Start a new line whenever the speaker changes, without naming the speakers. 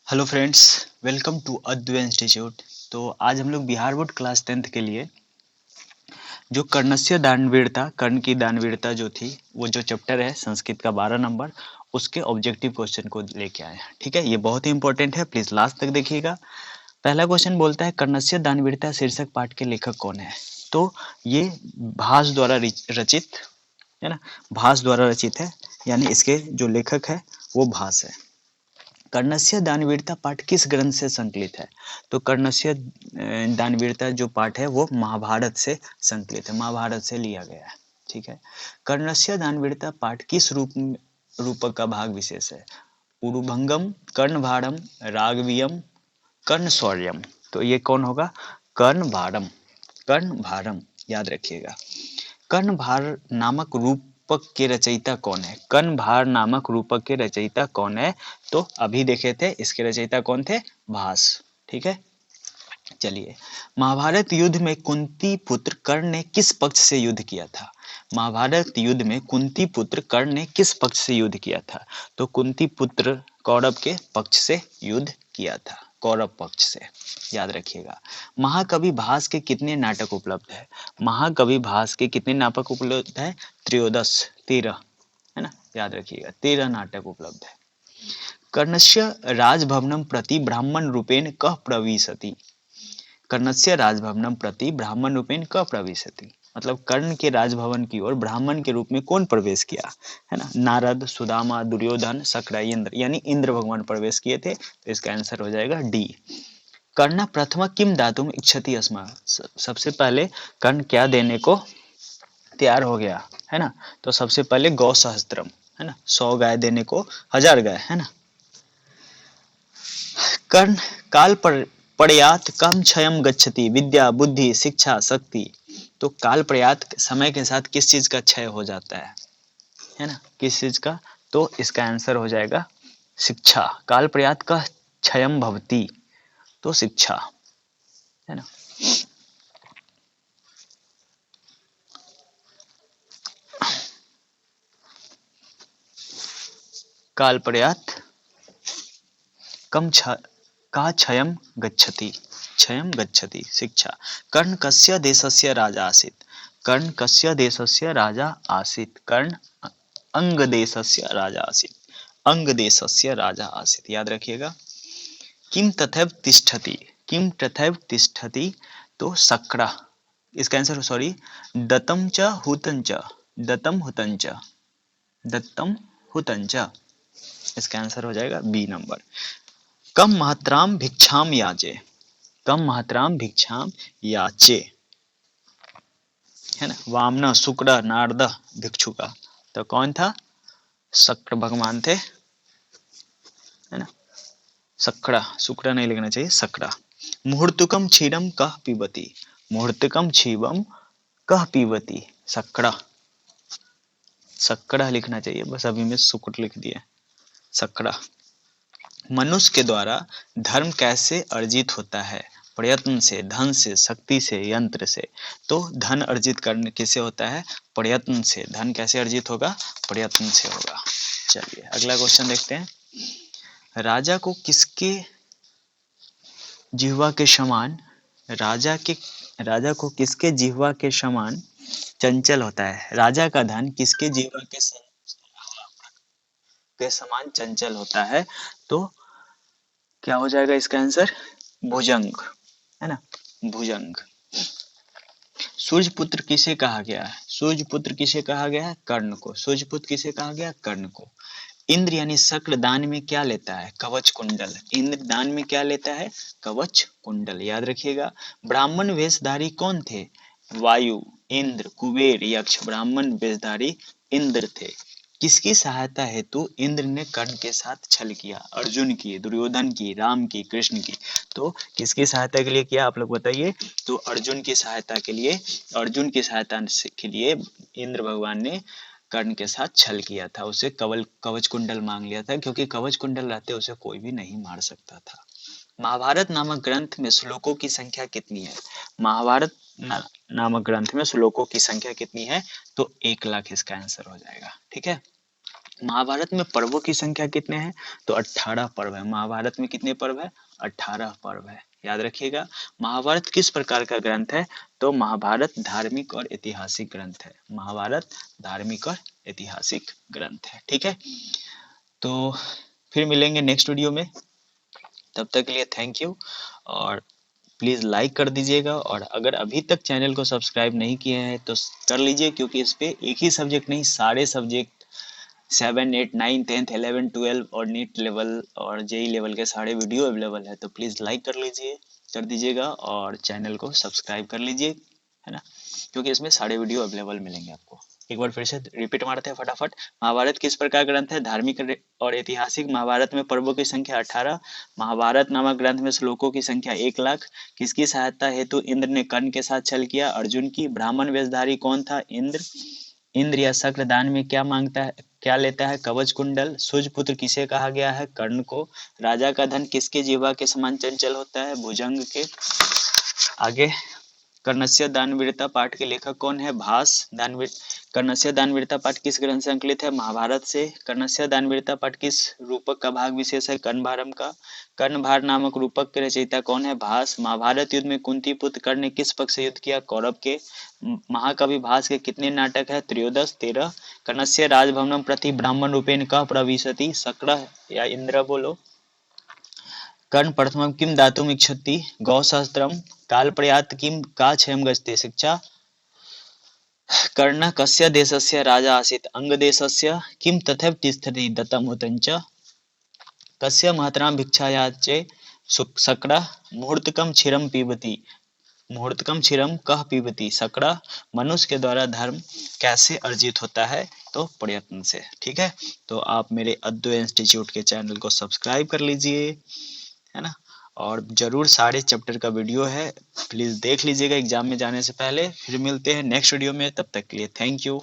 Hello friends, welcome to Advait institute. तो आज हम लोग बिहार बोर्ड क्लास 10th के लिए जो कर्णस्य दानवीरता, कर्ण की दानवीरता जो थी, वो जो चैप्टर है संस्कृत का 12 नंबर, उसके ऑब्जेक्टिव क्वेश्चन को लेके आए हैं। ठीक है, ये बहुत ही इंपॉर्टेंट है, प्लीज लास्ट तक देखिएगा। पहला क्वेश्चन बोलता है कर्णस्य दानवीरता शीर्षक पाठ के लेखक कौन है। तो ये भास द्वारा रचित है ना, भास द्वारा रचित है, यानी इसके जो लेखक है वो भास है। कर्णस्य दानवीरता पाठ किस ग्रंथ से संकलित है। तो कर्णस्य दानवीरता जो पाठ है वो महाभारत से संकलित है, महाभारत से लिया गया है। ठीक है, कर्णस्य दानवीरता पाठ किस रूपक का भाग विशेष है। उरुभंगम, कर्णभारम, रागवियम, कर्णशौर्यम। तो ये कौन होगा, कर्णभारम, कर्णभारम याद रखिएगा। कर्णभार नामक रूपक के रचयिता कौन है। कर्णभार नामक रूपक के रचयिता कौन है। तो अभी देखे थे इसके रचयिता कौन थे, भास। ठीक है, चलिए। महाभारत युद्ध में कुंती पुत्र कर्ण ने किस पक्ष से युद्ध किया था। महाभारत युद्ध में कुंती पुत्र कर्ण ने किस पक्ष से युद्ध किया था। तो कुंती पुत्र कौरव के पक्ष से युद्ध किया था, कौरव पक्ष से, याद रखिएगा। महाकवि भास के कितने नाटक उपलब्ध है। महाकवि भास के कितने नाटक उपलब्ध है, त्रयोदश, 13, है ना, याद रखिएगा, 13 नाटक उपलब्ध है। कर्णस्य राजभवनम प्रति ब्राह्मण रूपेण कः प्रविशति। कर्णस्य राजभवनम प्रति ब्राह्मण रूपेण कः प्रविशति, मतलब कर्ण के राजभवन की ओर ब्राह्मण के रूप में कौन प्रवेश किया, है ना। नारद, सुदामा, दुर्योधन, शक्र, इंद्र, यानी इंद्र भगवान प्रवेश किए थे। तो इसका आंसर हो जाएगा डी। कर्ण प्रथम किम दातुम इच्छति अस्मा। सबसे पहले कर्ण क्या देने को तैयार हो गया, है ना। तो सबसे पहले गौ सहस्त्रम, है ना, 100 गाय देने को, 1000 गाय, है ना। कर्ण काल पर प्रयात कम क्षयम गच्छति, विद्या, बुद्धि, शिक्षा, शक्ति। तो काल प्रयात समय के साथ किस चीज का क्षय हो जाता है ना, किस चीज का। तो इसका आंसर हो जाएगा शिक्षा। काल प्रयात का क्षयम भवती, तो शिक्षा, है ना। काल प्रयात कम का क्षयम गच्छति, क्षयम गच्छति, शिक्षा। कर्ण कस्य देशस्य राजा आसीत्। कर्ण कस्य देशस्य राजा आसीत्। कर्ण अंग देशस्य राजा आसीत्, अंग देशस्य राजा आसीत्, याद रखिएगा। किम तथैव तिष्ठति, किम तथैव तिष्ठति, तो शक्र। इसका आंसर सॉरी, दत्तम च हुतं च, दत्तम हुतं च, दत्तम हुतं च। इसका आंसर हो जाएगा बी नंबर। कम मात्राम भिक्षाम याचे, कम मात्राम भिक्षाम याचे, है ना। वामन, शुक्र, नारद, भिक्षुका। तो कौन था, शक्र भगवान थे, है ना। शक्रा, शुक्र नहीं लिखना चाहिए, शक्रा। मुहूर्तकम क्षीरम कह पीबती, मुहूर्तकम क्षीरम कह पीबती, शक्रा, शक्रा लिखना चाहिए, बस अभी मैं शुक्र लिख दिया, शक्रा। मनुष्य के द्वारा धर्म कैसे अर्जित होता है। प्रयत्न से, धन से, शक्ति से, यंत्र से। तो धन अर्जित करने किससे होता है, प्रयत्न से। धन कैसे अर्जित होगा, प्रयत्न से होगा। चलिए अगला क्वेश्चन देखते हैं। राजा को किसके जिह्वा के समान, राजा को किसके जिह्वा के समान चंचल होता है। राजा का धन किसके जिह्वा के समान चंचल होता है। तो क्या हो जाएगा इसका आंसर, भुजंग, है ना, भुजंग। सूर्यपुत्र किसे कहा गया है। सूर्यपुत्र किसे कहा गया है, कर्ण को। सूर्यपुत्र किसे कहा गया, कर्ण को। इंद्र यानी शक्र दान में क्या लेता है, कवच कुंडल। इंद्र दान में क्या लेता है, कवच कुंडल, याद रखिएगा। ब्राह्मण वेशधारी कौन थे, वायु, इंद्र, कुबेर, यक्ष। ब्राह्मण वेशधारी इंद्र थे। किसकी सहायता हेतु इंद्र ने कर्ण के साथ छल किया, अर्जुन की, दुर्योधन की, राम की, कृष्ण की। तो किसकी सहायता के लिए किया, आप लोग बताइए। तो अर्जुन की सहायता के लिए, अर्जुन की सहायता के लिए इंद्र भगवान ने कर्ण के साथ छल किया था, उसे कवच कुंडल मांग लिया था, क्योंकि कवच कुंडल रहते उसे कोई भी नहीं मार सकता था। महाभारत नामक ग्रंथ में श्लोकों की संख्या कितनी है। महाभारत नामक ग्रंथ में श्लोकों की संख्या कितनी है, तो 1 लाख इसका आंसर हो जाएगा। ठीक है, महाभारत में पर्वों की संख्या कितने हैं? तो 18 पर्व है। महाभारत में कितने पर्व है? 18 पर्व है। याद रखिएगा। महाभारत किस प्रकार का ग्रंथ है? तो महाभारत धार्मिक और ऐतिहासिक ग्रंथ है। महाभारत धार्मिक और ऐतिहासिक ग्रंथ है। ठीक है, तो फिर मिलेंगे नेक्स्ट वीडियो में। तब तक के लिए थैंक यू, और प्लीज़ लाइक कर दीजिएगा, और अगर अभी तक चैनल को सब्सक्राइब नहीं किए हैं तो कर लीजिए, क्योंकि इस पे एक ही सब्जेक्ट नहीं, सारे सब्जेक्ट 7, 8, 9, 10, 11, 12 और नीट लेवल और जेई लेवल के सारे वीडियो अवेलेबल है। तो प्लीज़ लाइक कर दीजिएगा और चैनल को सब्सक्राइब कर लीजिए, है ना, क्योंकि इसमें सारे वीडियो अवेलेबल मिलेंगे आपको। एक बार फिर से रिपीट मारते हैं फटाफट। महाभारत किस प्रकार ग्रंथ है? धार्मिक और ऐतिहासिक। महाभारत में पर्वों की संख्या 18। महाभारत नामक ग्रंथ में श्लोकों की संख्या 1,00,000। किसकी सहायता हेतु इंद्र ने कर्ण के साथ छल किया? अर्जुन की। ब्राह्मण वेशधारी कौन था? इंद्र। इंद्र या शक्र दान में क्या मांगता है, क्या लेता है? कवच कुंडल। सूर्यपुत्र किसे कहा गया है? कर्ण को। राजा का धन किसके जीवा के समान चंचल होता है? भुजंग के। आगे, कर्णस्य दानवीरता पाठ के लेखक कौन है? भास। कर्णस्य दानवीरता पाठ किस ग्रंथ से अंकलित है? महाभारत से। कर्णस्य दानवीरता पाठ किस रूपक का भाग विशेष है? कर्णभारम का। कर्णभार नामक रूपक के रचयिता कौन है? भास। महाभारत युद्ध में कुंती पुत्र कर्ण ने किस पक्ष से युद्ध किया? कौरव के। महाकवि भास के कितने नाटक है? त्रयोदश 13। कर्णस्य राजभवनम प्रति ब्राह्मण रूपेण कः प्रविशति? शक्र या इंद्र? बोलो। कर्ण प्रथमं किं दातुम् इच्छति? गौसहस्त्रम। काल प्रयात किं का क्षयं गच्छति? शिक्षा। कर्ण कस्य देशस्य राजा आसीत्? अंगदेशस्य। किं तथैव तिष्ठति दत्तं हुतं च? कस्य महतरां भिक्षायाचे? शक्रः। मुहूर्तकं क्षीरं पिबति? मुहूर्तकम क्षीरम कह पीबती? शक्र। मनुष्य के द्वारा धर्म कैसे अर्जित होता है? तो प्रयत्न से। ठीक है, तो आप मेरे अद्वैत इंस्टीट्यूट के चैनल को सब्सक्राइब कर लीजिए, है ना, और जरूर सारे चैप्टर का वीडियो है, प्लीज देख लीजिएगा एग्जाम में जाने से पहले। फिर मिलते हैं नेक्स्ट वीडियो में, तब तक के लिए थैंक यू।